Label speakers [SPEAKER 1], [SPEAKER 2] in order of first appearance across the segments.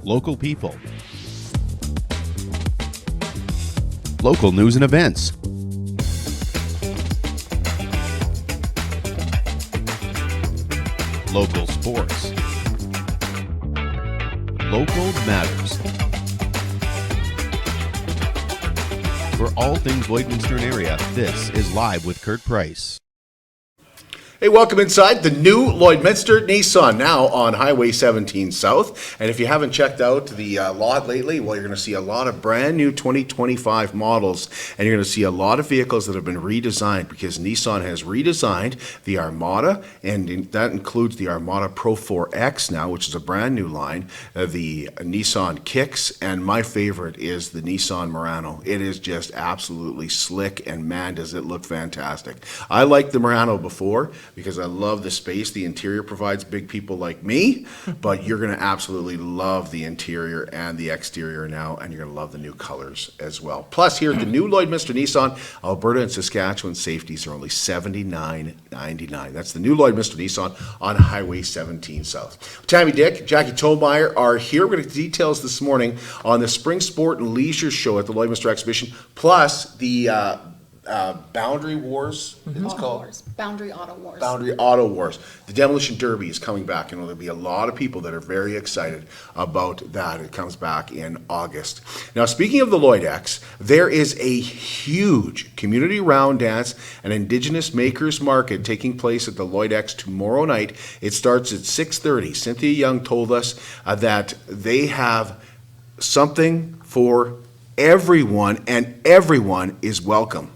[SPEAKER 1] local people, local news and events, local sports, local matters. For all things Lloydminster and area, this is Live with Kurt Price.
[SPEAKER 2] Hey, welcome inside the new Lloydminster Nissan, now on Highway 17 South. And if you haven't checked out the lot lately, well, you're going to see a lot of brand new 2025 models, and you're going to see a lot of vehicles that have been redesigned because Nissan has redesigned the Armada, and that includes the Armada Pro 4X now, which is a brand new line, the Nissan Kicks, and my favorite is the Nissan Murano. It is just absolutely slick, and man, does it look fantastic. I liked the Murano before, because I love the space the interior provides big people like me, but you're going to absolutely love the interior and the exterior now, and you're going to love the new colors as well. Plus, here at the new Lloydminster Nissan, Alberta and Saskatchewan safeties are only $79.99. That's the new Lloydminster Nissan on Highway 17 South. Tammy Dyck, Jackie Tollmeyer are here. We're going to get details this morning on the Spring Sport and Leisure Show at the Lloydminster Exhibition, plus the Boundary Wars, it's called?
[SPEAKER 3] Boundary Auto Wars.
[SPEAKER 2] Boundary Auto Wars. The Demolition Derby is coming back, and there'll be a lot of people that are very excited about that. It comes back in August. Now, speaking of the Lloydex, there is a huge community round dance and Indigenous Makers Market taking place at the Lloydex tomorrow night. It starts at 6:30. Cynthia Young told us that they have something for everyone, and everyone is welcome.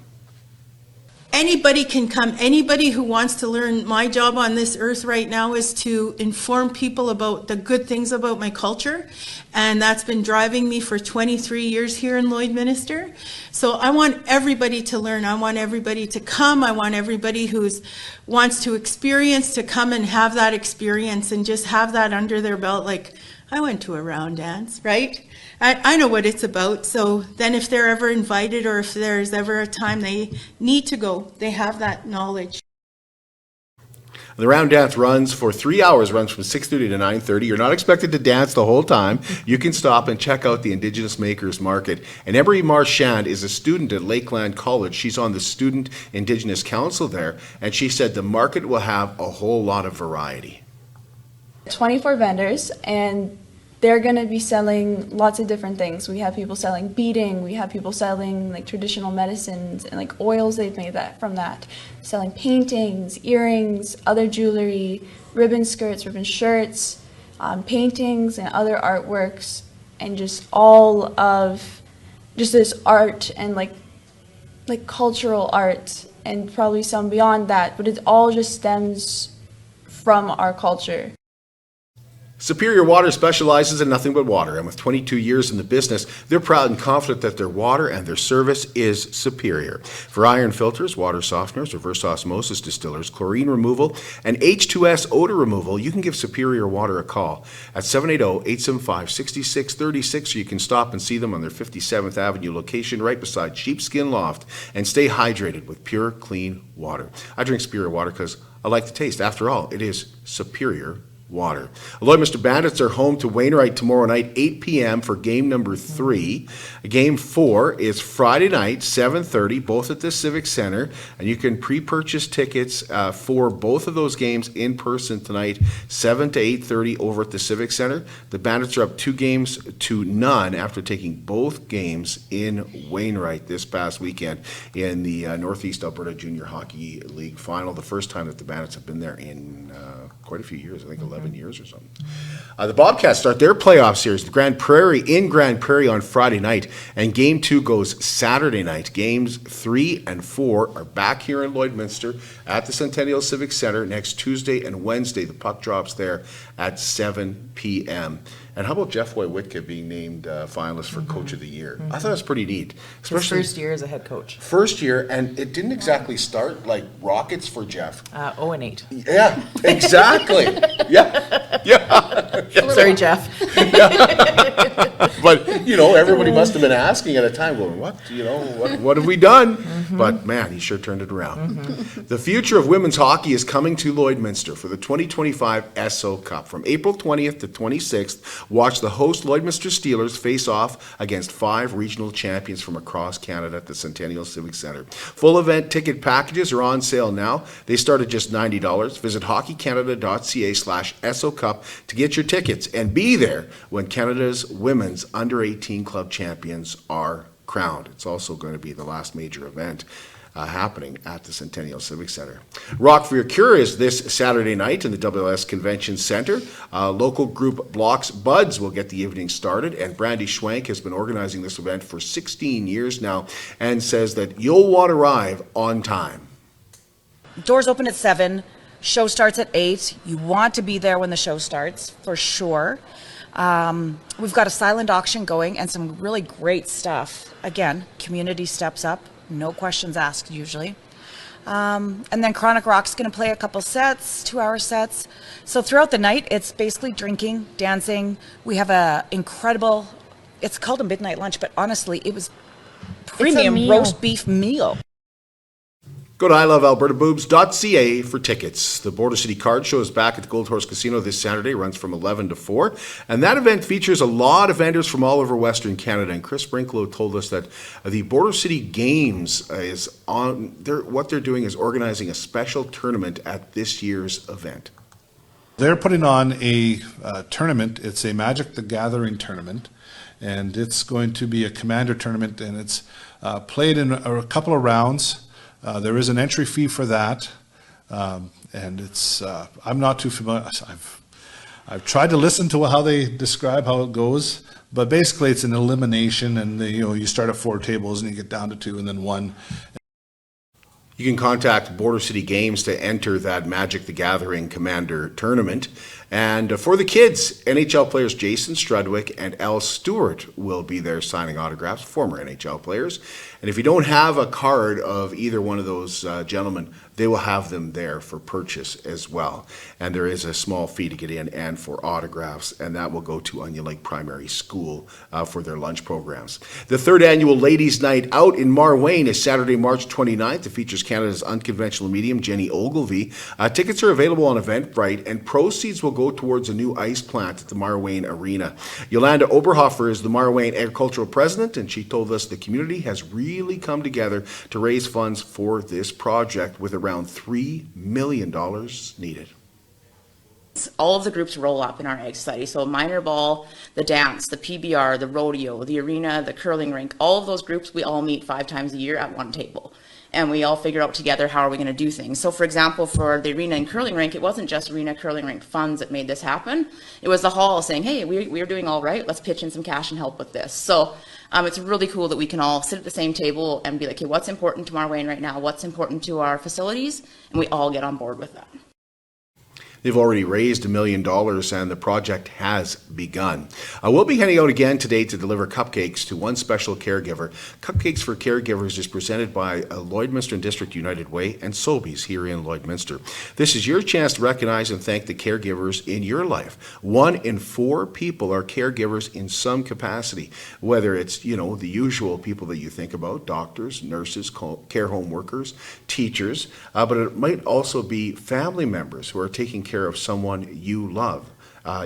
[SPEAKER 4] Anybody can come. Anybody who wants to learn. My job on this earth right now is to inform people about the good things about my culture, and that's been driving me for 23 years here in Lloydminster. So I want everybody to learn. I want everybody to come. I want everybody who wants to experience to come and have that experience and just have that under their belt. Like, I went to a round dance, right? I know what it's about. So then if they're ever invited, or if there's ever a time they need to go, they have that knowledge.
[SPEAKER 2] The round dance runs for 3 hours, runs from 6:30 to 9:30. You're not expected to dance the whole time. You can stop and check out the Indigenous Makers Market. And Emery Marchand is a student at Lakeland College. She's on the Student Indigenous Council there, and she said the market will have a whole lot of variety.
[SPEAKER 5] 24 vendors, and they're going to be selling lots of different things. We have people selling beading, we have people selling like traditional medicines and like oils they've made from that, selling paintings, earrings, other jewelry, ribbon skirts, ribbon shirts, paintings and other artworks, and just all of just this art and like cultural art, and probably some beyond that, but it all just stems from our culture.
[SPEAKER 2] Superior Water specializes in nothing but water, and with 22 years in the business, they're proud and confident that their water and their service is superior. For iron filters, water softeners, reverse osmosis distillers, chlorine removal, and H2S odor removal, you can give Superior Water a call at 780-875-6636, or you can stop and see them on their 57th Avenue location right beside Sheepskin Loft, and stay hydrated with pure, clean water. I drink Superior Water because I like the taste. After all, it is superior water. Lloydminster Bandits are home to Wainwright tomorrow night, 8 p.m. for game number 3. Game 4 is Friday night, 7:30, both at the Civic Center, and you can pre-purchase tickets for both of those games in person tonight, 7 to 8:30 over at the Civic Center. The Bandits are up 2-0 after taking both games in Wainwright this past weekend in the Northeast Alberta Junior Hockey League final, the first time that the Bandits have been there in quite a few years, I think 11 years or something. The Bobcats start their playoff series, the Grand Prairie on Friday night, and Game 2 goes Saturday night. Games 3 and 4 are back here in Lloydminster at the Centennial Civic Center next Tuesday and Wednesday. The puck drops there at 7 p.m. And how about Jeff Wojcicki being named finalist for Coach of the Year? I thought it was pretty neat.
[SPEAKER 6] Especially his first year as a head coach.
[SPEAKER 2] First year, and it didn't exactly start like rockets for Jeff.
[SPEAKER 6] 0-8.
[SPEAKER 2] Yeah, exactly. Yeah.
[SPEAKER 6] Sorry, Jeff.
[SPEAKER 2] But, everybody must have been asking at a time, going, what have we done? but man, he sure turned it around. The future of women's hockey is coming to Lloydminster for the 2025 SO Cup. From April 20th to 26th, watch the host Lloydminster Steelers face off against 5 regional champions from across Canada at the Centennial Civic Centre. Full event ticket packages are on sale now. They start at just $90. Visit hockeycanada.ca/SO Cup to get your tickets and be there when Canada's women's under-18 club champions are crowned. It's also going to be the last major event happening at the Centennial Civic Centre. Rock for Your Cure is this Saturday night in the WLS Convention Centre. Local group Blocks Buds will get the evening started, and Brandy Schwank has been organizing this event for 16 years now and says that you'll want to arrive on time.
[SPEAKER 3] Doors open at 7, show starts at 8. You want to be there when the show starts, for sure. We've got a silent auction going and some really great stuff. Again, community steps up, no questions asked usually. And then Chronic Rock's going to play a couple sets, 2-hour sets. So throughout the night, it's basically drinking, dancing. We have a incredible, it's called a midnight lunch, but honestly, it was premium roast beef meal.
[SPEAKER 2] Go to ilovealbertaboobs.ca for tickets. The Border City Card Show is back at the Gold Horse Casino this Saturday, runs from 11 to 4. And that event features a lot of vendors from all over Western Canada. And Chris Brinklow told us that the Border City Games is on, what they're doing is organizing a special tournament at this year's event.
[SPEAKER 7] They're putting on a tournament. It's a Magic the Gathering tournament. And it's going to be a commander tournament, and it's played in a couple of rounds. There is an entry fee for that, and it's I'm not too familiar. I've tried to listen to how they describe how it goes, but basically it's an elimination, and you start at 4 tables and you get down to 2 and then 1.
[SPEAKER 2] You can contact Border City Games to enter that Magic the Gathering Commander tournament. And for the kids, NHL players Jason Strudwick and Al Stewart will be there signing autographs, former NHL players. And if you don't have a card of either one of those gentlemen, they will have them there for purchase as well. And there is a small fee to get in and for autographs, and that will go to Onion Lake Primary School for their lunch programs. The 3rd annual Ladies' Night Out in Marwayne is Saturday, March 29th. It features Canada's unconventional medium, Jenny Ogilvie. Tickets are available on Eventbrite, and proceeds will go towards a new ice plant at the Marwayne Arena. Yolanda Oberhofer is the Marwayne Agricultural President, and she told us the community has really come together to raise funds for this project with around $3 million needed.
[SPEAKER 8] All of the groups roll up in our Ag Society. So minor ball, the dance, the PBR, the rodeo, the arena, the curling rink, all of those groups, we all meet 5 times a year at one table. And we all figure out together how are we going to do things. So for example, for the arena and curling rink, it wasn't just arena curling rink funds that made this happen. It was the hall saying, hey, we're doing all right, let's pitch in some cash and help with this. So it's really cool that we can all sit at the same table and be like, okay, what's important to Marwayne right now? What's important to our facilities? And we all get on board with that.
[SPEAKER 2] They've already raised $1 million, and the project has begun. We'll be heading out again today to deliver cupcakes to one special caregiver. Cupcakes for Caregivers is presented by Lloydminster and District United Way and Sobeys here in Lloydminster. This is your chance to recognize and thank the caregivers in your life. 1 in 4 people are caregivers in some capacity, whether it's, the usual people that you think about, doctors, nurses, care home workers, teachers, but it might also be family members who are taking care of someone you love.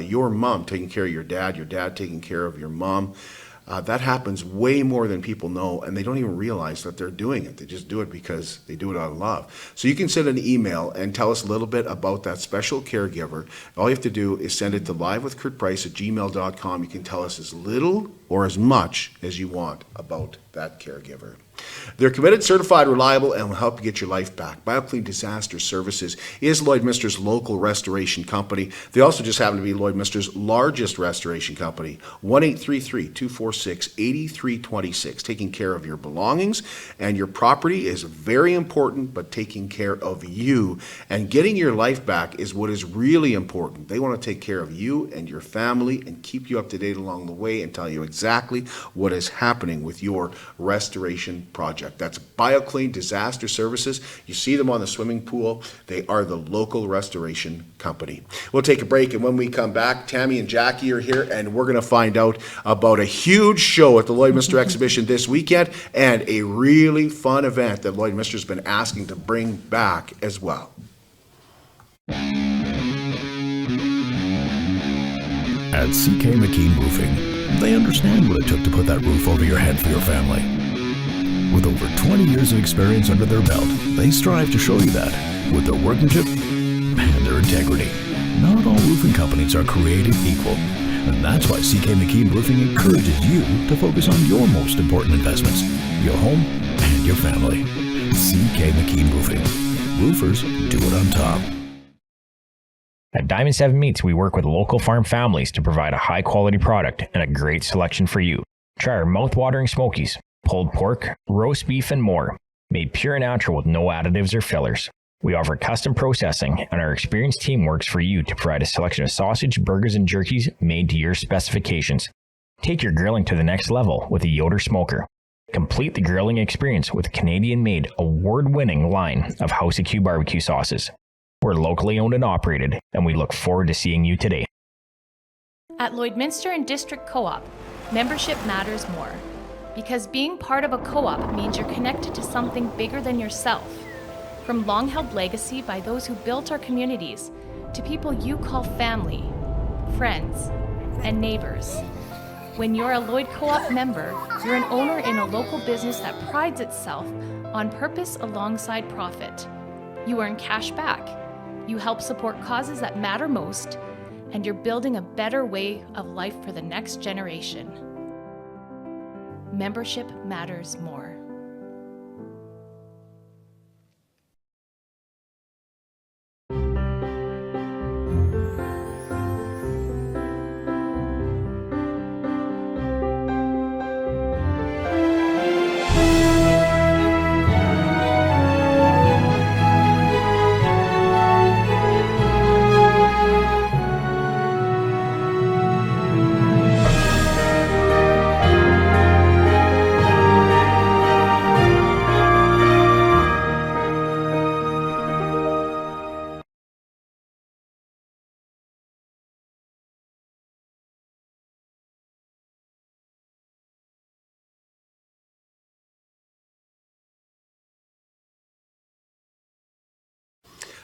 [SPEAKER 2] Your mom taking care of your dad taking care of your mom. That happens way more than people know, and they don't even realize that they're doing it. They just do it because they do it out of love. So you can send an email and tell us a little bit about that special caregiver. All you have to do is send it to livewithkurtprice@gmail.com. You can tell us as little or as much as you want about that caregiver. They're committed, certified, reliable, and will help you get your life back. BioClean Disaster Services is Lloydminster's local restoration company. They also just happen to be Lloydminster's largest restoration company. 1-833-246-8326. Taking care of your belongings and your property is very important, but taking care of you and getting your life back is what is really important. They want to take care of you and your family and keep you up to date along the way and tell you exactly exactly what is happening with your restoration project. That's BioClean Disaster Services. You see them on the swimming pool. They are the local restoration company. We'll take a break, and when we come back, Tammy and Jackie are here, and we're going to find out about a huge show at the Lloydminster Exhibition this weekend and a really fun event that Lloydminster's been asking to bring back as well.
[SPEAKER 9] At CK McKean Roofing, they understand what it took to put that roof over your head for your family. With over 20 years of experience under their belt, they strive to show you that with their workmanship and their integrity. Not all roofing companies are created equal, and that's why CK McKean Roofing encourages you to focus on your most important investments, your home and your family. CK McKean Roofing. Roofers do it on top.
[SPEAKER 10] At Diamond 7 Meats, we work with local farm families to provide a high-quality product and a great selection for you. Try our mouth-watering smokies, pulled pork, roast beef, and more, made pure and natural with no additives or fillers. We offer custom processing, and our experienced team works for you to provide a selection of sausage, burgers, and jerkies made to your specifications. Take your grilling to the next level with a Yoder smoker. Complete the grilling experience with a Canadian-made, award-winning line of House of Q barbecue sauces. We're locally owned and operated, and we look forward to seeing you today.
[SPEAKER 11] At Lloydminster and District Co-op, membership matters more. Because being part of a co-op means you're connected to something bigger than yourself. From long-held legacy by those who built our communities, to people you call family, friends, and neighbors. When you're a Lloyd Co-op member, you're an owner in a local business that prides itself on purpose alongside profit. You earn cash back. You help support causes that matter most, and you're building a better way of life for the next generation. Membership matters more.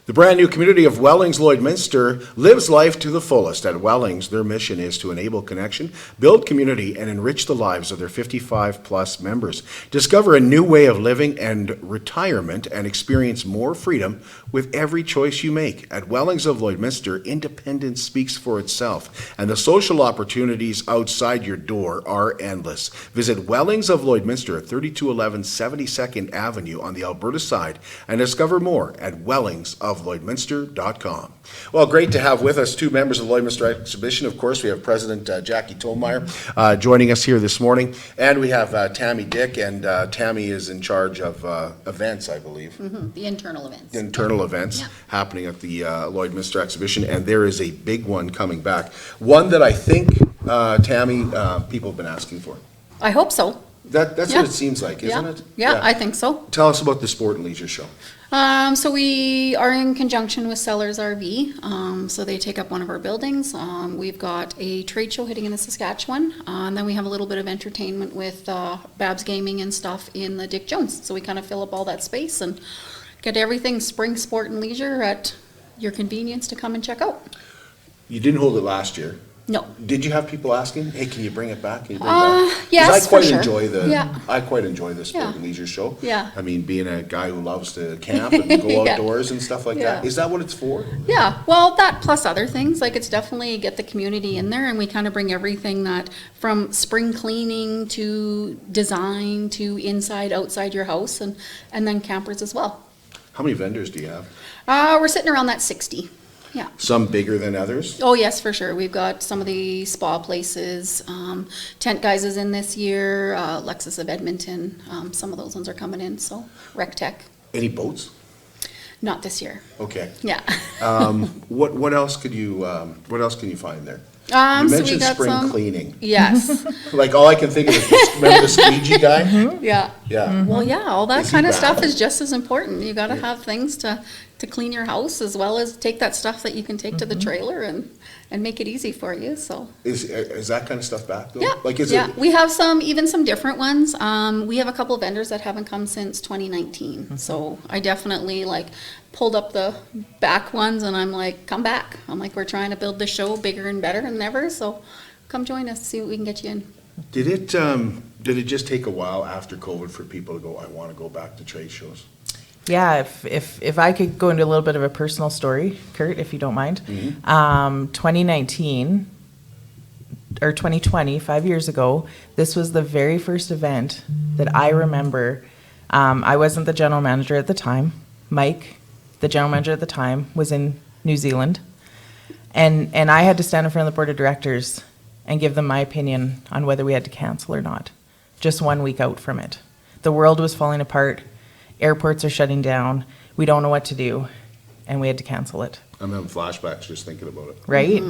[SPEAKER 2] The brand new community of Wellings Lloydminster lives life to the fullest. At Wellings, their mission is to enable connection, build community, and enrich the lives of their 55-plus members. Discover a new way of living and retirement and experience more freedom with every choice you make. At Wellings of Lloydminster, independence speaks for itself, and the social opportunities outside your door are endless. Visit Wellings of Lloydminster at 3211 72nd Avenue on the Alberta side and discover more at wellingsoflloydminster.com. Well, great to have with us two members of the Lloydminster Exhibition. Of course, we have President Jackie Tolmeyer joining us here this morning, and we have Tammy Dyck, and Tammy is in charge of events, I believe.
[SPEAKER 12] Mm-hmm. The internal events.
[SPEAKER 2] Internal events happening at the Lloydminster Exhibition, and there is a big one coming back. One that I think, Tammy, people have been asking for.
[SPEAKER 12] I hope so.
[SPEAKER 2] That's what it seems like, isn't it?
[SPEAKER 12] Yeah, I think so.
[SPEAKER 2] Tell us about the Sport and Leisure Show.
[SPEAKER 12] So we are in conjunction with Sellers RV. So they take up one of our buildings. We've got a trade show hitting in the Saskatchewan. And then we have a little bit of entertainment with Babs Gaming and stuff in the Dick Jones. So we kind of fill up all that space and get everything spring sport and leisure at your convenience to come and check out.
[SPEAKER 2] You didn't hold it last year.
[SPEAKER 12] No.
[SPEAKER 2] Did you have people asking, hey, can you bring it back? Can you bring it back?
[SPEAKER 12] Yes,
[SPEAKER 2] I quite
[SPEAKER 12] for sure.
[SPEAKER 2] enjoy the
[SPEAKER 12] Yeah.
[SPEAKER 2] I quite enjoy the Sport and Leisure Show.
[SPEAKER 12] Yeah.
[SPEAKER 2] I mean, being a guy who loves to camp and go outdoors and stuff like that. Is that what it's for?
[SPEAKER 12] Yeah, well, that plus other things, like it's definitely get the community in there, and we kind of bring everything that from spring cleaning to design to inside, outside your house, and then campers as well.
[SPEAKER 2] How many vendors do you have?
[SPEAKER 12] We're sitting around that 60. Yeah.
[SPEAKER 2] Some bigger than others?
[SPEAKER 12] Oh, yes, for sure. We've got some of the spa places. Tent Guys is in this year. Lexus of Edmonton. Some of those ones are coming in. So Rec Tech.
[SPEAKER 2] Any boats?
[SPEAKER 12] Not this year.
[SPEAKER 2] Okay.
[SPEAKER 12] Yeah.
[SPEAKER 2] What else can you find there? You
[SPEAKER 12] So we
[SPEAKER 2] mentioned
[SPEAKER 12] got
[SPEAKER 2] spring
[SPEAKER 12] some.
[SPEAKER 2] cleaning.
[SPEAKER 12] Yes.
[SPEAKER 2] Like, all I can think of is, remember the squeegee guy?
[SPEAKER 12] Yeah.
[SPEAKER 2] Yeah.
[SPEAKER 12] Well, yeah, all that
[SPEAKER 2] Is he
[SPEAKER 12] kind of
[SPEAKER 2] bad?
[SPEAKER 12] stuff is just as important. You gotta have things to clean your house, as well as take that stuff that you can take to the trailer and make it easy for you, so.
[SPEAKER 2] Is that kind of stuff back though?
[SPEAKER 12] Yeah,
[SPEAKER 2] Like, is
[SPEAKER 12] yeah,
[SPEAKER 2] it?
[SPEAKER 12] we have even some different ones. We have a couple of vendors that haven't come since 2019. So I definitely pulled up the back ones and I'm like, come back. I'm like, we're trying to build the show bigger and better than ever, so come join us, see what we can get you in.
[SPEAKER 2] Did it just take a while after COVID for people to go, I want to go back to trade shows?
[SPEAKER 6] Yeah, if I could go into a little bit of a personal story, Kurt, if you don't mind. 2019 or 2020, 5 years ago, this was the very first event that I remember. I wasn't the general manager at the time. Mike, the general manager at the time, was in New Zealand. And I had to stand in front of the board of directors and give them my opinion on whether we had to cancel or not, just 1 week out from it. The world was falling apart. Airports are shutting down. We don't know what to do. And we had to cancel it.
[SPEAKER 2] I'm having flashbacks just thinking about it.
[SPEAKER 6] Right?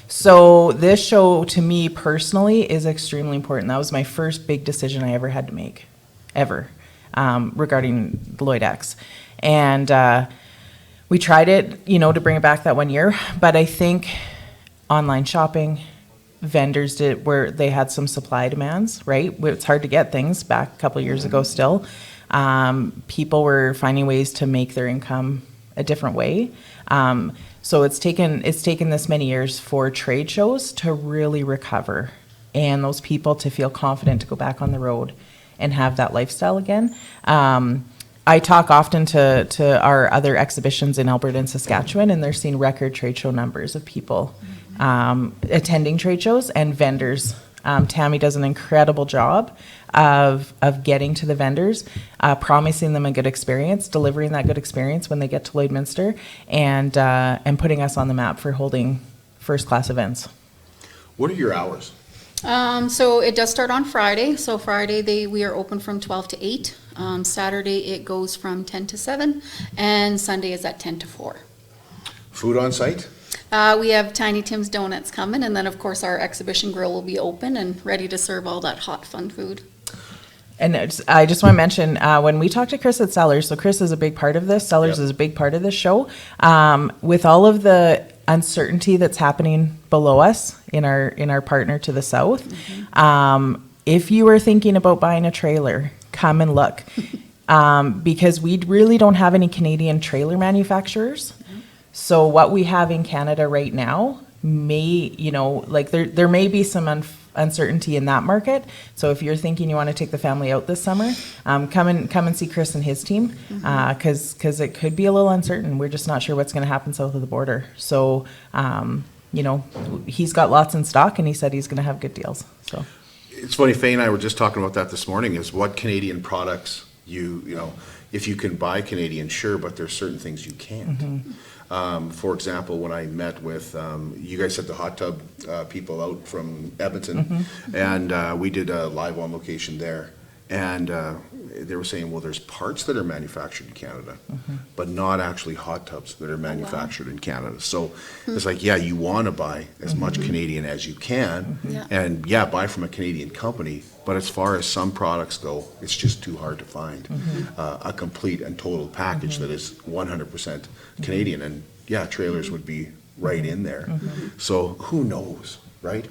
[SPEAKER 6] So this show, to me personally, is extremely important. That was my first big decision I ever had to make, ever, regarding the Lloyd X. And we tried it, to bring it back that 1 year. But I think online shopping, vendors did where they had some supply demands, right? It's hard to get things back a couple of years ago still. People were finding ways to make their income a different way. So it's taken this many years for trade shows to really recover and those people to feel confident to go back on the road and have that lifestyle again. I talk often to our other exhibitions in Alberta and Saskatchewan, and they're seeing record trade show numbers of people attending trade shows and vendors. Tammy does an incredible job of getting to the vendors, promising them a good experience, delivering that good experience when they get to Lloydminster, and putting us on the map for holding first-class events.
[SPEAKER 2] What are your hours?
[SPEAKER 12] So it does start on Friday. So Friday we are open from 12 to 8. Saturday it goes from 10 to 7, and Sunday is at 10 to 4.
[SPEAKER 2] Food on site?
[SPEAKER 12] We have Tiny Tim's Donuts coming, and then of course our exhibition grill will be open and ready to serve all that hot, fun food.
[SPEAKER 6] And I just want to mention, when we talked to Chris at Sellers, so Chris is a big part of this, Sellers is a big part of this show, with all of the uncertainty that's happening below us in our partner to the south, if you are thinking about buying a trailer, come and look, because we really don't have any Canadian trailer manufacturers. So what we have in Canada right now may, there may be some uncertainty in that market. So if you're thinking you want to take the family out this summer, come and see Chris and his team, because it could be a little uncertain. We're just not sure what's going to happen south of the border. So, he's got lots in stock, and he said he's going to have good deals. So
[SPEAKER 2] It's funny, Faye and I were just talking about that this morning, is what Canadian products if you can buy Canadian, sure, but there's certain things you can't. For example, when I met with, you guys had the hot tub people out from Edmonton, and we did a live on location there. And they were saying, well, there's parts that are manufactured in Canada, but not actually hot tubs that are manufactured in Canada. So it's like, you want to buy as much Canadian as you can, and buy from a Canadian company. But as far as some products go, it's just too hard to find a complete and total package that is 100% Canadian. And trailers would be right in there. So who knows, right?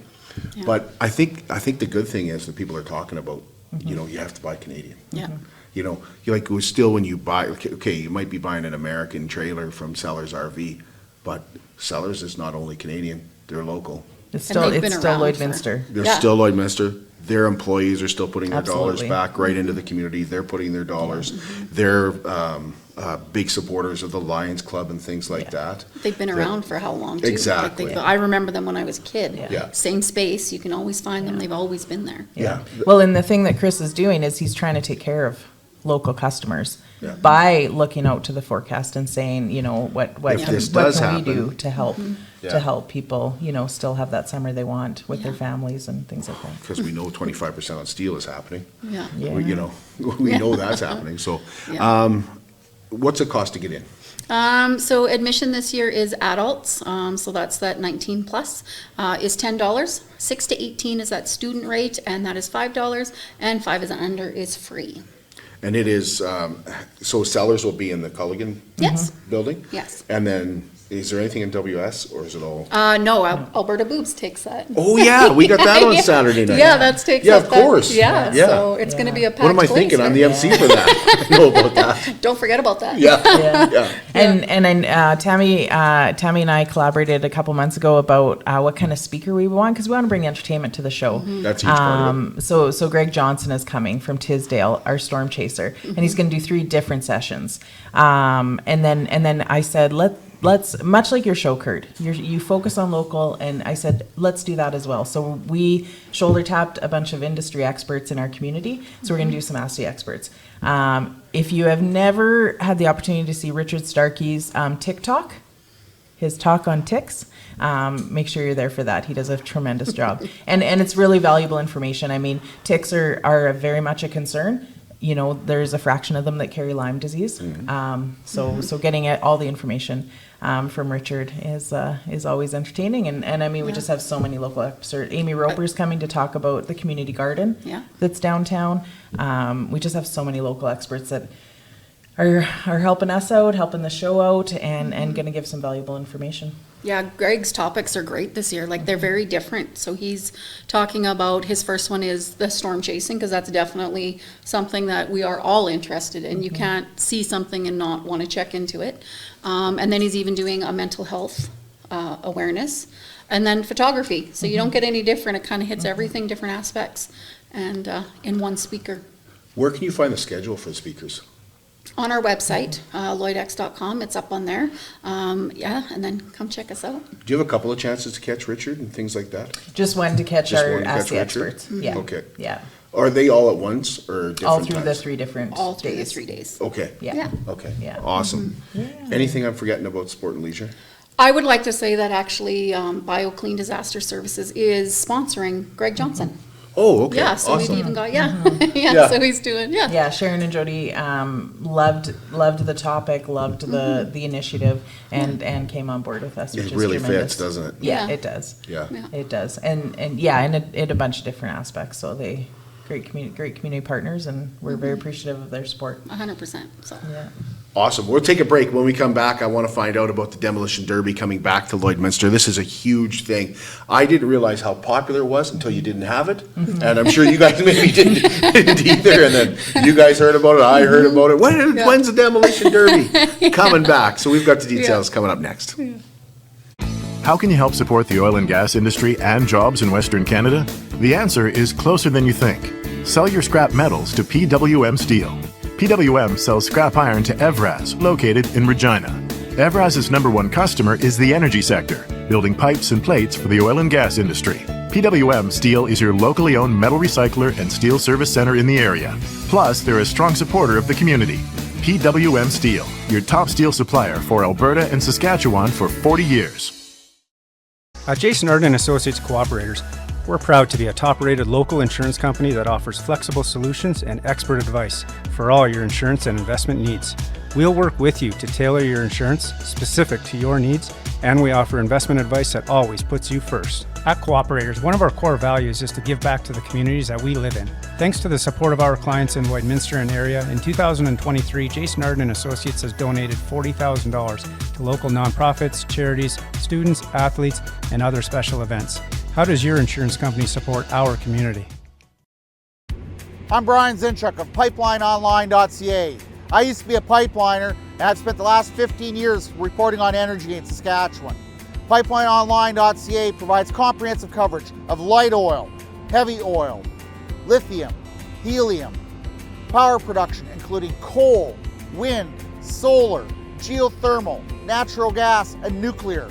[SPEAKER 2] But I think the good thing is that people are talking about, you have to buy Canadian. Still when you buy, okay, you might be buying an American trailer from Sellers RV, but Sellers is not only Canadian, they're local.
[SPEAKER 6] It's still Lloydminster.
[SPEAKER 2] They're still Lloydminster. Their employees are still putting their dollars back right into the community. They're putting their dollars. They're big supporters of the Lions Club and things like that.
[SPEAKER 12] They've been around for how long, too?
[SPEAKER 2] Exactly.
[SPEAKER 12] I remember them when I was a kid. Same space. You can always find them. They've always been there.
[SPEAKER 6] Well, and the thing that Chris is doing is he's trying to take care of local customers by looking out to the forecast and saying, what can we do to help people, still have that summer they want with their families and things like that.
[SPEAKER 2] Because we know 25% on steel is happening.
[SPEAKER 6] Yeah.
[SPEAKER 2] We know that's happening. So what's it cost to get in?
[SPEAKER 12] So admission this year is adults, so that's that 19 plus, is $10. 6 to 18 is that student rate, and that is $5, and 5 is under is free.
[SPEAKER 2] And it is, so Sellers will be in the Culligan
[SPEAKER 12] Yes.
[SPEAKER 2] building?
[SPEAKER 12] Yes.
[SPEAKER 2] And then, is there anything in WS, or is it all?
[SPEAKER 12] No, Alberta Boobs takes that.
[SPEAKER 2] Oh, yeah, we got that on Saturday night.
[SPEAKER 12] Yeah, that takes
[SPEAKER 2] Yeah,
[SPEAKER 12] up
[SPEAKER 2] of course.
[SPEAKER 12] Yeah,
[SPEAKER 2] Yeah.
[SPEAKER 12] so it's going to be a packed
[SPEAKER 2] What am I
[SPEAKER 12] place
[SPEAKER 2] thinking? I'm the
[SPEAKER 12] there.
[SPEAKER 2] MC for that. I know about that.
[SPEAKER 12] Don't forget about that.
[SPEAKER 2] Yeah,
[SPEAKER 6] Yeah.
[SPEAKER 2] yeah.
[SPEAKER 6] And then Tammy and I collaborated a couple months ago about what kind of speaker we want, because we want to bring entertainment to the show.
[SPEAKER 2] That's a huge part of it.
[SPEAKER 6] So Greg Johnson is coming from Tisdale, our storm chaser, and he's going to do 3 different sessions. And then I said, let's much like your show, Kurt. You focus on local, and I said let's do that as well. So we shoulder tapped a bunch of industry experts in our community. So we're going to do some Ask the Experts. If you have never had the opportunity to see Richard Starkey's TikTok, his talk on ticks, make sure you're there for that. He does a tremendous job, and it's really valuable information. I mean, ticks are very much a concern. You know, there's a fraction of them that carry Lyme disease. So getting all the information from Richard is always entertaining. And I mean, we just have so many local experts. Amy Roper's coming to talk about the community garden that's downtown. We just have so many local experts that are helping us out, helping the show out, and going to give some valuable information.
[SPEAKER 12] Yeah, Greg's topics are great this year. Like, they're very different. So he's talking about, his first one is the storm chasing, because that's definitely something that we are all interested in. You can't see something and not want to check into it. And then he's even doing a mental health awareness, and then photography. So you don't get any different. It kind of hits everything, different aspects, and in one speaker.
[SPEAKER 2] Where can you find the schedule for the speakers?
[SPEAKER 12] On our website, lloydx.com, it's up on there. And then come check us out.
[SPEAKER 2] Do you have a couple of chances to catch Richard and things like that?
[SPEAKER 6] Just one to catch
[SPEAKER 2] Just
[SPEAKER 6] our
[SPEAKER 2] one to
[SPEAKER 6] Ask
[SPEAKER 2] catch
[SPEAKER 6] the
[SPEAKER 2] Richard?
[SPEAKER 6] Experts. Yeah.
[SPEAKER 2] Okay.
[SPEAKER 6] Yeah.
[SPEAKER 2] Are they all at once or different
[SPEAKER 6] All through the
[SPEAKER 2] times?
[SPEAKER 6] 3 different
[SPEAKER 12] All through the
[SPEAKER 6] days.
[SPEAKER 12] 3 days.
[SPEAKER 2] Okay.
[SPEAKER 6] Yeah.
[SPEAKER 2] Okay.
[SPEAKER 6] Yeah.
[SPEAKER 2] Awesome. Anything I'm forgetting about sport and leisure?
[SPEAKER 12] I would like to say that actually BioClean Disaster Services is sponsoring Greg Johnson.
[SPEAKER 2] Oh, okay.
[SPEAKER 12] Yeah, so
[SPEAKER 2] awesome.
[SPEAKER 12] we've even got,
[SPEAKER 2] Yeah.
[SPEAKER 12] so he's doing,
[SPEAKER 6] Yeah, Sharon and Jody loved the topic, loved the initiative, and came on board with us, which
[SPEAKER 2] It
[SPEAKER 6] is
[SPEAKER 2] really
[SPEAKER 6] tremendous.
[SPEAKER 2] fits, doesn't it?
[SPEAKER 6] Yeah,
[SPEAKER 12] Yeah.
[SPEAKER 6] it does.
[SPEAKER 2] Yeah.
[SPEAKER 6] It does, and in a bunch of different aspects. So they great community partners, and we're very appreciative of their support.
[SPEAKER 12] 100%. So.
[SPEAKER 6] Yeah.
[SPEAKER 2] Awesome. We'll take a break. When we come back, I want to find out about the Demolition Derby coming back to Lloydminster. This is a huge thing. I didn't realize how popular it was until you didn't have it. And I'm sure you guys maybe didn't either. And then you guys heard about it. I heard about it. When's the Demolition Derby coming back? So we've got the details coming up next.
[SPEAKER 13] How can you help support the oil and gas industry and jobs in Western Canada? The answer is closer than you think. Sell your scrap metals to PWM Steel. PWM sells scrap iron to Evraz, located in Regina. Evraz's #1 customer is the energy sector, building pipes and plates for the oil and gas industry. PWM Steel is your locally owned metal recycler and steel service center in the area. Plus, they're a strong supporter of the community. PWM Steel, your top steel supplier for Alberta and Saskatchewan for 40 years.
[SPEAKER 14] At Jason Arden Associates Cooperators, we're proud to be a top-rated local insurance company that offers flexible solutions and expert advice for all your insurance and investment needs. We'll work with you to tailor your insurance specific to your needs, and we offer investment advice that always puts you first. At Cooperators, one of our core values is to give back to the communities that we live in. Thanks to the support of our clients in Lloydminster and area, in 2023, Jason Arden Associates has donated $40,000 to local nonprofits, charities, students, athletes, and other special events. How does your insurance company support our community?
[SPEAKER 15] I'm Brian Zinchuk of PipelineOnline.ca. I used to be a pipeliner, and I've spent the last 15 years reporting on energy in Saskatchewan. PipelineOnline.ca provides comprehensive coverage of light oil, heavy oil, lithium, helium, power production including coal, wind, solar, geothermal, natural gas, and nuclear.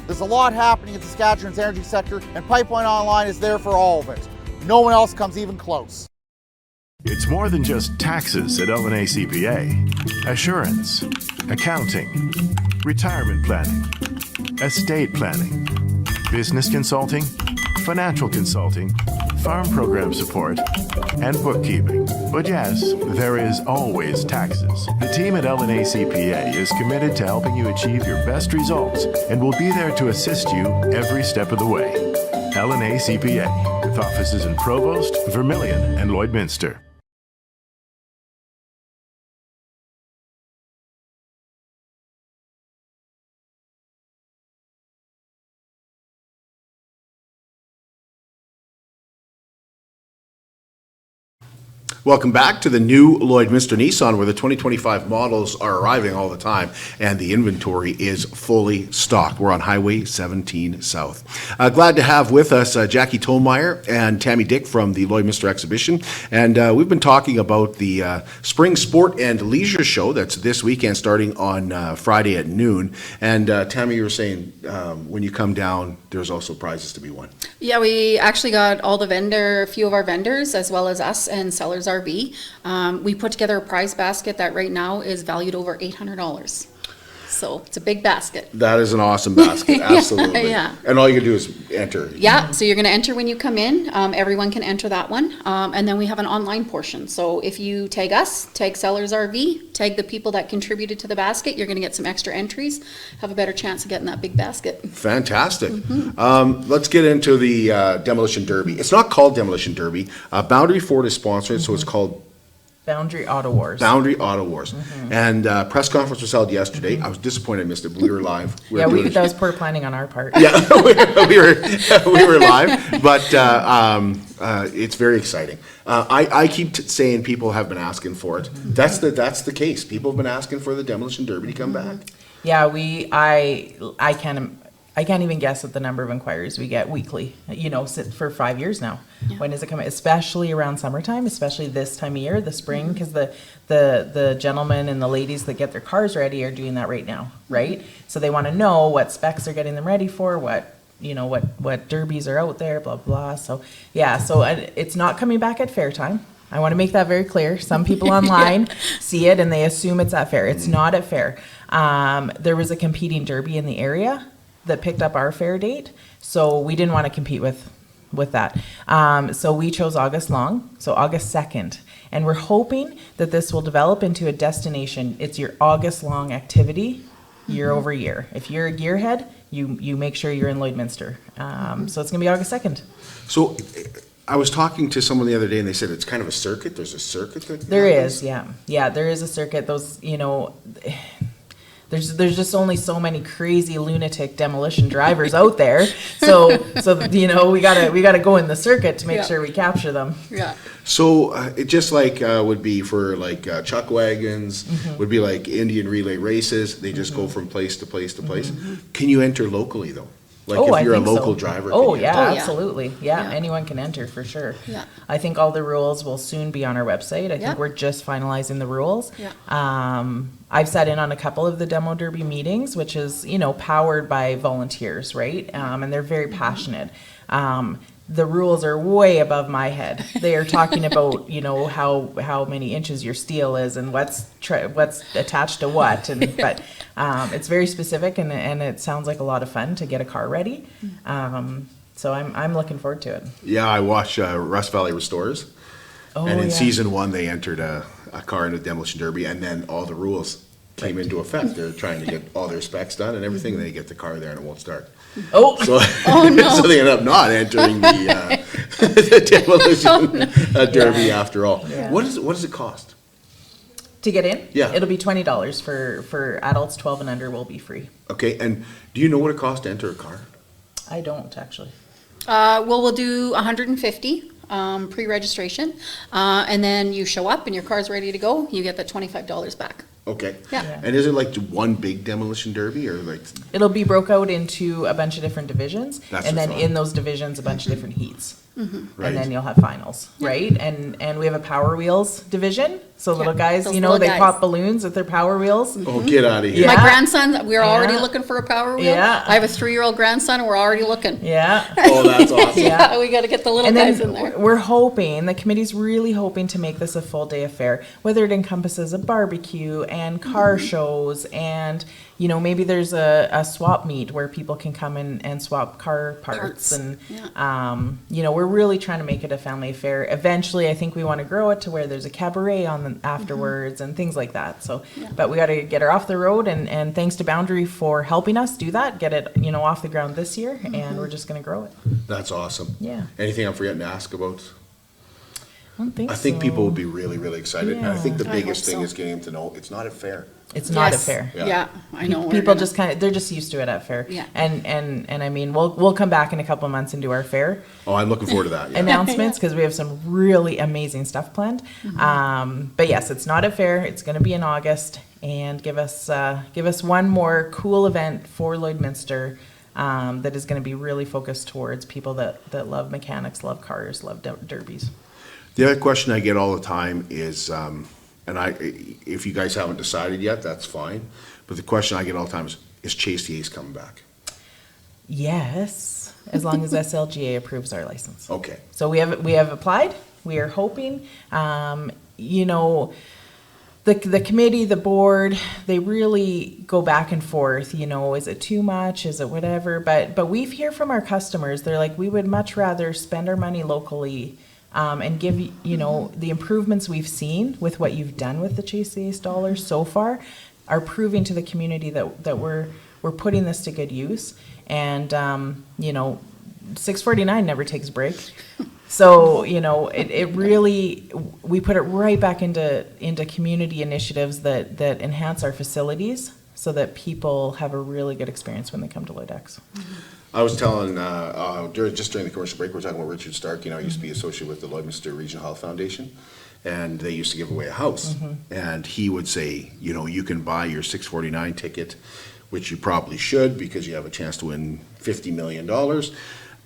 [SPEAKER 15] There's a lot happening in Saskatchewan's energy sector, and Pipeline Online is there for all of it. No one else comes even close.
[SPEAKER 13] It's more than just taxes at L&A CPA. Assurance, accounting, retirement planning, estate planning, business consulting, financial consulting, farm program support, and bookkeeping. But yes, there is always taxes. The team at LNA CPA is committed to helping you achieve your best results and will be there to assist you every step of the way. LNA CPA, with offices in Provost, Vermilion, and Lloydminster.
[SPEAKER 2] Welcome back to the new Lloydminster Nissan, where the 2025 models are arriving all the time and the inventory is fully stocked. We're on Highway 17 South. Glad to have with us Jackie Tolmeyer and Tammy Dyck from the Lloydminster Exhibition. And we've been talking about the Spring Sport and Leisure Show that's this weekend starting on Friday at noon. And Tammy, you were saying when you come down, there's also prizes to be won.
[SPEAKER 12] Yeah, we actually got all a few of our vendors, as well as us and Sellers RV. We put together a prize basket that right now is valued over $800. So it's a big basket.
[SPEAKER 2] That is an awesome basket, absolutely.
[SPEAKER 12] Yeah.
[SPEAKER 2] And all you can do is enter.
[SPEAKER 12] Yeah, so you're going to enter when you come in. Everyone can enter that one. And then we have an online portion. So if you tag us, tag Sellers RV, tag the people that contributed to the basket, you're going to get some extra entries, have a better chance of getting that big basket.
[SPEAKER 2] Fantastic. Let's get into the Demolition Derby. It's not called Demolition Derby. Boundary Ford is sponsored, so it's called
[SPEAKER 6] Boundary Auto Wars.
[SPEAKER 2] Boundary Auto Wars. And press conference was held yesterday. I was disappointed I missed it, but we were live.
[SPEAKER 6] That was poor planning on our part.
[SPEAKER 2] Yeah, we were live, but it's very exciting. I keep saying people have been asking for it. That's the case. People have been asking for the Demolition Derby to come back.
[SPEAKER 6] Yeah, I can't even guess at the number of inquiries we get weekly, for 5 years now. Yeah. When is it coming? Especially around summertime, especially this time of year, the spring, because the gentlemen and the ladies that get their cars ready are doing that right now, right? So they want to know what specs they're getting them ready for, what derbies are out there, blah, blah. So, yeah, it's not coming back at fair time. I want to make that very clear. Some people online see it and they assume it's at fair. It's not at fair. There was a competing derby in the area that picked up our fair date, so we didn't want to compete with that. So we chose August long, so August 2nd, and we're hoping that this will develop into a destination. It's your August long activity year over year. If you're a gearhead, you make sure you're in Lloydminster. So it's gonna be August 2nd.
[SPEAKER 2] So I was talking to someone the other day and they said it's kind of a circuit. There's a circuit that
[SPEAKER 6] there happens? Is, yeah, there is a circuit. Those, There's just only so many crazy lunatic demolition drivers out there, so we gotta go in the circuit to make sure we capture them.
[SPEAKER 12] Yeah.
[SPEAKER 2] So it just like would be for chuck wagons, would be like Indian relay races. They just go from place to place to place. Can you enter locally though? If you're a local driver.
[SPEAKER 6] Oh yeah, absolutely. Yeah, anyone can enter for sure.
[SPEAKER 12] Yeah.
[SPEAKER 6] I think all the rules will soon be on our website. I think we're just finalizing the rules.
[SPEAKER 12] Yeah.
[SPEAKER 6] I've sat in on a couple of the Demo Derby meetings, which is, powered by volunteers, right? And they're very passionate. The rules are way above my head. They are talking about, how many inches your steel is and what's attached to what, but it's very specific and it sounds like a lot of fun to get a car ready. So I'm looking forward to it.
[SPEAKER 2] Yeah, I watched Rust Valley Restorers, and in season 1 they entered a car in a Demolition Derby, and then all the rules came into effect. They're trying to get all their specs done and everything, and they get the car there and it won't start.
[SPEAKER 6] Oh,
[SPEAKER 12] no.
[SPEAKER 2] So they end up not entering the Demolition Derby after all. Yeah. What does it cost?
[SPEAKER 6] To get in?
[SPEAKER 2] Yeah.
[SPEAKER 6] It'll be $20 for adults. 12 and under will be free.
[SPEAKER 2] Okay, and do you know what it costs to enter a car?
[SPEAKER 6] I don't actually.
[SPEAKER 12] We'll do $150 pre-registration, and then you show up and your car's ready to go. You get that $25 back.
[SPEAKER 2] Okay.
[SPEAKER 12] Yeah.
[SPEAKER 2] And is it like one big Demolition Derby, or like?
[SPEAKER 6] It'll be broke out into a bunch of different divisions,
[SPEAKER 2] That's
[SPEAKER 6] and then
[SPEAKER 2] fun.
[SPEAKER 6] in those divisions, a bunch of different heats.
[SPEAKER 2] Right.
[SPEAKER 6] And then you'll have finals, right? And we have a Power Wheels division. So little guys,
[SPEAKER 12] those little
[SPEAKER 6] they
[SPEAKER 12] guys.
[SPEAKER 6] pop balloons with their Power Wheels.
[SPEAKER 2] Oh, get out of here.
[SPEAKER 6] Yeah.
[SPEAKER 12] My grandson, we're already looking for a Power Wheel.
[SPEAKER 6] Yeah.
[SPEAKER 12] I have a 3-year-old grandson and we're already looking.
[SPEAKER 6] Yeah.
[SPEAKER 2] Oh, that's awesome.
[SPEAKER 12] Yeah, we got to get the little guys in there.
[SPEAKER 6] We're hoping, the committee's really hoping to make this a full day affair, whether it encompasses a barbecue and car shows and, maybe there's a swap meet where people can come in and swap car parts. And, we're really trying to make it a family affair. Eventually, I think we want to grow it to where there's a cabaret on the afterwards and things like that. So, but we got to get her off the road, and thanks to Boundary for helping us do that, get it, off the ground this year, and we're just going to grow it.
[SPEAKER 2] That's awesome.
[SPEAKER 6] Yeah.
[SPEAKER 2] Anything I'm forgetting to ask about?
[SPEAKER 6] I think
[SPEAKER 2] people would be really, really excited. And I think the
[SPEAKER 12] I
[SPEAKER 2] biggest
[SPEAKER 12] hope
[SPEAKER 2] thing
[SPEAKER 12] so.
[SPEAKER 2] is getting them to know it's not a fair.
[SPEAKER 6] It's not a
[SPEAKER 12] Yes.
[SPEAKER 6] fair.
[SPEAKER 12] Yeah, I know. we're
[SPEAKER 6] People
[SPEAKER 12] gonna-
[SPEAKER 6] just they're just used to it at fair.
[SPEAKER 12] Yeah.
[SPEAKER 6] And I mean, we'll come back in a couple of months and do our fair
[SPEAKER 2] Oh, I'm looking forward to that. Yeah.
[SPEAKER 6] announcements because we have some really amazing stuff planned. But yes, it's not a fair. It's going to be in August, and give us one more cool event for Lloydminster that is going to be really focused towards people that love mechanics, love cars, love derbies.
[SPEAKER 2] The other question I get all the time is, if you guys haven't decided yet, that's fine. But the question I get all the time is Chase the Ace coming back?
[SPEAKER 6] Yes, as long as SLGA approves our license.
[SPEAKER 2] Okay.
[SPEAKER 6] So we have applied. We are hoping. The committee, the board, they really go back and forth. Is it too much? Is it whatever? But we hear from our customers. They're like, we would much rather spend our money locally. And give the improvements we've seen with what you've done with the Chase the Ace dollars so far are proving to the community that we're putting this to good use. And 649 never takes a break. So it really, we put it right back into community initiatives that enhance our facilities so that people have a really good experience when they come to Lloydex.
[SPEAKER 2] I was telling, during the commercial break, we were talking about Richard Stark. I used to be associated with the Lloydminster Regional Health Foundation, and they used to give away a house. And he would say, you can buy your 649 ticket, which you probably should because you have a chance to win $50 million.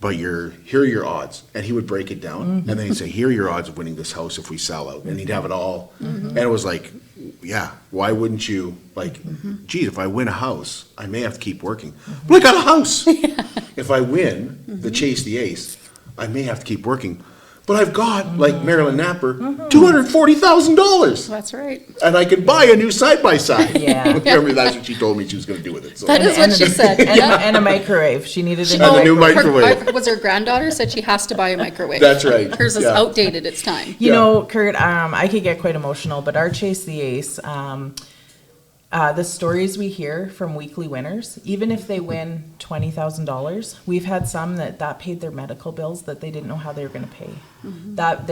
[SPEAKER 2] But here are your odds. And he would break it down, and then he'd say, here are your odds of winning this house if we sell out. And he'd have it all. And it was like, yeah, why wouldn't you, geez, if I win a house, I may have to keep working. Well, I got a house. If I win the Chase the Ace, I may have to keep working. But I've got, like Marilyn Napper, $240,000.
[SPEAKER 12] That's right.
[SPEAKER 2] And I can buy a new side-by-side.
[SPEAKER 6] Yeah.
[SPEAKER 2] Remember, that's what she told me she was going to do with it. So.
[SPEAKER 12] That is what she said.
[SPEAKER 6] And a microwave. She needed a
[SPEAKER 2] And a new
[SPEAKER 6] microwave.
[SPEAKER 2] microwave.
[SPEAKER 12] Was her granddaughter said she has to buy a microwave.
[SPEAKER 2] That's right.
[SPEAKER 12] Hers is
[SPEAKER 2] Yeah.
[SPEAKER 12] outdated. It's time.
[SPEAKER 6] You know, Kurt, I could get quite emotional, but our Chase the Ace, the stories we hear from weekly winners, even if they win $20,000, we've had some that paid their medical bills that they didn't know how they were going to pay. That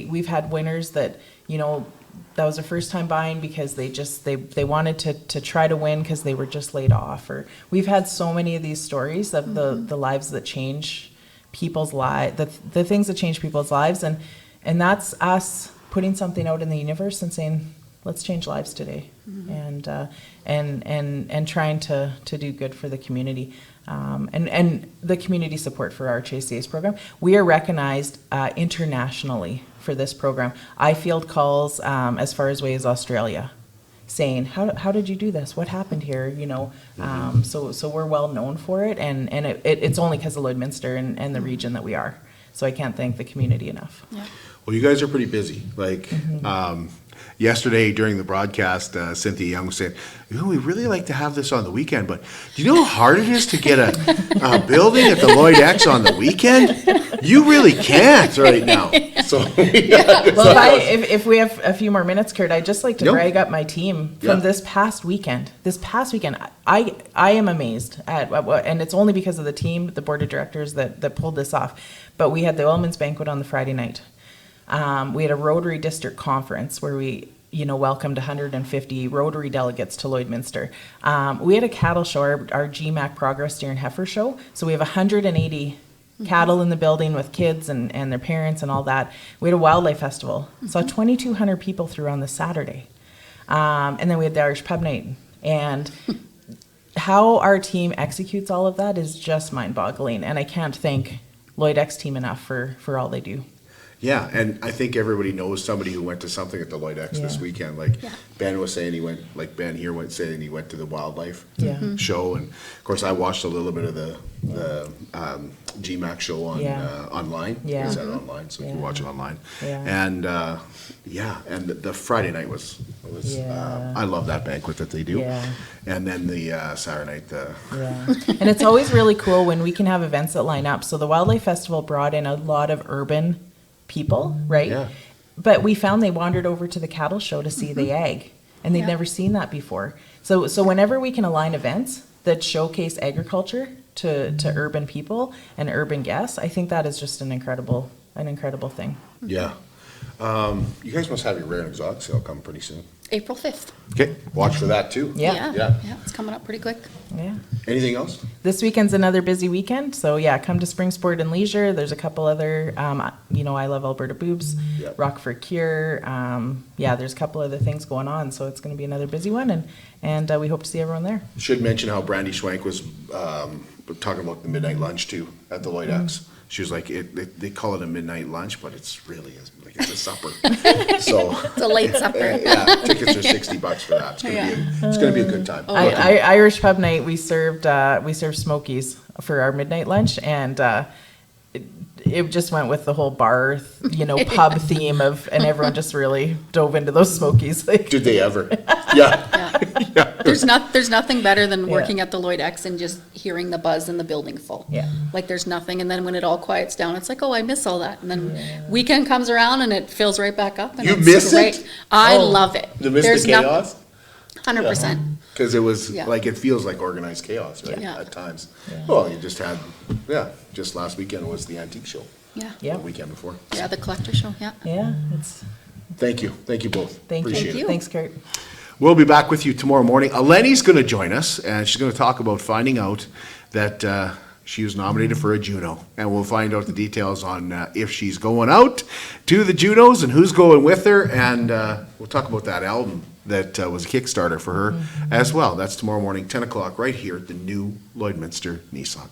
[SPEAKER 6] we've had winners that, that was their first time buying because they wanted to try to win because they were just laid off. Or we've had so many of these stories of the lives that change people's lives, the things that change people's lives, and that's us putting something out in the universe and saying, let's change lives today, and trying to do good for the community, and the community support for our Chase the Ace program. We are recognized internationally for this program. I field calls as far away as Australia, saying, how did you do this? What happened here? So we're well known for it, and it's only because of Lloydminster and the region that we are. So I can't thank the community enough.
[SPEAKER 12] Yeah.
[SPEAKER 2] Well, you guys are pretty busy. Yesterday during the broadcast, Cynthia Young was saying, we really like to have this on the weekend, but do you know how hard it is to get a building at the Lloyd X on the weekend? You really can't right now. So,
[SPEAKER 6] Well, if we have a few more minutes, Kurt, I'd just like to brag up my team from this past weekend. I am amazed at what, and it's only because of the team, the board of directors that pulled this off. But we had the Oilman's Banquet on the Friday night. We had a Rotary District Conference where we, welcomed 150 Rotary delegates to Lloydminster. We had a cattle show, our GMAC Progress Steer and Heifer show. So we have 180 cattle in the building with kids and their parents and all that. We had a wildlife festival. Saw 2,200 people through on the Saturday. And then we had the Irish Pub Night. And how our team executes all of that is just mind-boggling. And I can't thank Lloyd X team enough for all they do.
[SPEAKER 2] Yeah, and I think everybody knows somebody who went to something at the Lloyd X this weekend. Like Ben was saying, he went. Like Ben here went saying he went to the wildlife show, and of course I watched a little bit of the GMAC show on online.
[SPEAKER 6] Yeah.
[SPEAKER 2] It's online, so you can watch it online.
[SPEAKER 6] Yeah.
[SPEAKER 2] And and the Friday night was I love that banquet that they do.
[SPEAKER 6] Yeah.
[SPEAKER 2] And then the Saturday night
[SPEAKER 6] And it's always really cool when we can have events that line up. So the Wildlife Festival brought in a lot of urban people, right?
[SPEAKER 2] Yeah.
[SPEAKER 6] But we found they wandered over to the cattle show to see the ag, and they'd never seen that before. So whenever we can align events that showcase agriculture to urban people and urban guests, I think that is just an incredible thing.
[SPEAKER 2] Yeah. You guys must have your rare and exotic sale coming pretty soon.
[SPEAKER 12] April 5th.
[SPEAKER 2] Okay, watch for that too.
[SPEAKER 12] Yeah, it's coming up pretty quick.
[SPEAKER 6] Yeah.
[SPEAKER 2] Anything else?
[SPEAKER 6] This weekend's another busy weekend, so come to Spring Sport and Leisure. There's a couple other, I Love Alberta Boobs, Rock for Cure. There's a couple other things going on, so it's going to be another busy one, and we hope to see everyone there.
[SPEAKER 2] Should mention how Brandy Schwank was talking about the midnight lunch too at the Lloyd X. She was like, they call it a midnight lunch, but it's really it's a supper. So
[SPEAKER 12] it's a late supper.
[SPEAKER 2] Tickets are $60 for that. It's gonna be a good time.
[SPEAKER 6] Irish pub night. We served Smokies for our midnight lunch, and it just went with the whole bar, pub theme and everyone just really dove into those Smokies.
[SPEAKER 2] Did they ever? Yeah.
[SPEAKER 12] There's nothing better than working at the Lloyd X and just hearing the buzz in the building full.
[SPEAKER 6] Yeah.
[SPEAKER 12] Like there's nothing, and then when it all quiets down, it's like, oh, I miss all that. And then weekend comes around and it fills right back up. And
[SPEAKER 2] You
[SPEAKER 12] it's
[SPEAKER 2] miss
[SPEAKER 12] great.
[SPEAKER 2] it?
[SPEAKER 12] I love it.
[SPEAKER 2] You miss the chaos?
[SPEAKER 12] 100%.
[SPEAKER 2] Because it was like, it feels like organized chaos, right?
[SPEAKER 12] Yeah.
[SPEAKER 2] At times. Well, you just had, just last weekend was the antique show.
[SPEAKER 12] Yeah.
[SPEAKER 2] The weekend before.
[SPEAKER 12] Yeah, the collector show. Yeah.
[SPEAKER 6] Yeah.
[SPEAKER 2] Thank you both. Appreciate it.
[SPEAKER 6] Thanks, Kurt.
[SPEAKER 2] We'll be back with you tomorrow morning. Eleni's going to join us, and she's going to talk about finding out that she was nominated for a Juno. And we'll find out the details on if she's going out to the Junos and who's going with her. And we'll talk about that album that was a Kickstarter for her as well. That's tomorrow morning, 10 o'clock, right here at the new Lloydminster Nissan.